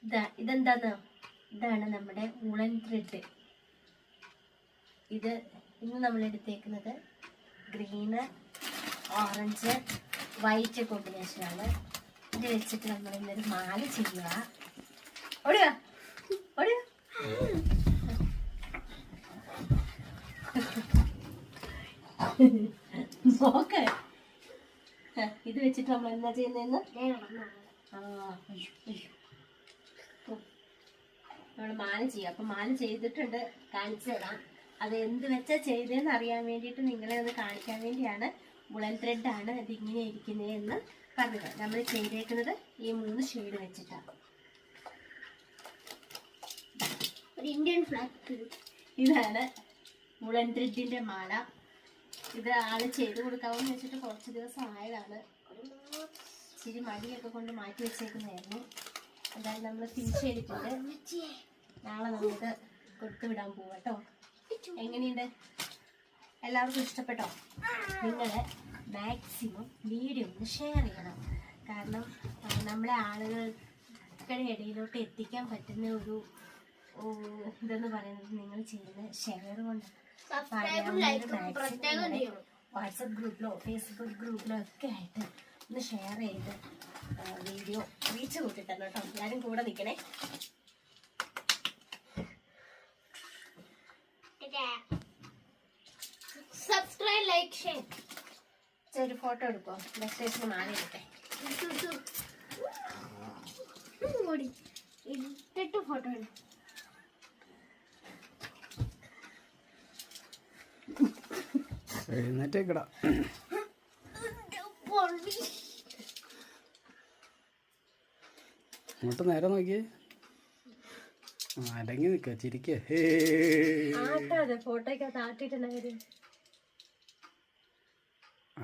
ഇതെന്താന്ന്, ഇതാണ് നമ്മുടെ വൂളൻ ത്രെഡ്. ഇത് ഇന്ന് നമ്മൾ എടുത്തേക്കുന്നത് ഗ്രീന്, ഓറഞ്ച്, വൈറ്റ് കോമ്പിനേഷനാണ്. ഇത് വെച്ചിട്ട് നമ്മൾ ഇന്നൊരു മാല ചെയ്യുക. ഓടുക ഓടുക. നോക്ക്, ഇത് വെച്ചിട്ട് നമ്മൾ എന്താ ചെയ്യുന്നതെന്ന് നമ്മൾ മാല ചെയ്യാം. അപ്പം മാല ചെയ്തിട്ടുണ്ട്, കാണിച്ചു തരാം. അത് എന്ത് വെച്ചാൽ ചെയ്തതെന്ന് അറിയാൻ വേണ്ടിയിട്ട് നിങ്ങളെ ഒന്ന് കാണിക്കാൻ വേണ്ടിയാണ്. വുളൻ ത്രെഡാണ് ഇതിങ്ങനെ ഇരിക്കുന്നത് എന്ന് പറഞ്ഞത്. നമ്മൾ ചെയ്തേക്കുന്നത് ഈ 3 ഷെയ്ഡ് വെച്ചിട്ടാണ്. Indian flag. ഇതാണ് വുളൻ ത്രെഡിന്റെ മാല. ഇത് ആള് ചെയ്ത് കൊടുക്കാമെന്ന് വെച്ചിട്ട് കുറച്ച് ദിവസം ആയതാണ്. ഇച്ചിരി മടിയൊക്കെ കൊണ്ട് മാറ്റി വെച്ചേക്കുന്നതായിരുന്നു. എന്തായാലും നമ്മൾ ഫിനിഷ് ചെയ്തിട്ടുണ്ട്. നാളെ നമ്മളിത് കൊടുത്തു വിടാൻ പോവാം കേട്ടോ. എങ്ങനെയുണ്ട്? എല്ലാവർക്കും ഇഷ്ടപ്പെട്ടോ? നിങ്ങൾ മാക്സിമം വീഡിയോ ഒന്ന് ഷെയർ ചെയ്യണം. കാരണം നമ്മളെ ആളുകൾക്കുടെ ഇടയിലോട്ട് എത്തിക്കാൻ പറ്റുന്ന ഒരു ഇതെന്ന് പറയുന്നത് നിങ്ങൾ ചെയ്യുന്ന ഷെയർ കൊണ്ടാണ്. വാട്സപ്പ് ഗ്രൂപ്പിലോ ഫേസ്ബുക്ക് ഗ്രൂപ്പിലോ ഒക്കെ ആയിട്ട് ഒന്ന് ഷെയർ ചെയ്ത് വീഡിയോ റീച്ച് കൂട്ടിട്ടല്ലോ കേട്ടോ. എല്ലാവരും കൂടെ നിൽക്കണേ. Subscribe, like, share. ഒരു ഫോട്ടോ എടുക്കോ? മെസ്സേജിന് മാറി എടുക്കേ. ഇട്ടിട്ട് ഫോട്ടോ എടുക്കും. എഴുന്നേറ്റേക്കടാ. അങ്ങോട്ട് നേരെ നോക്കിയേ. അടങ്ങി നിക്ക, ചിരിക്കേ. ഫോട്ടോയ്ക്കകത്ത് ആട്ടിട്ടുണ്ടായിരുന്നു. ആ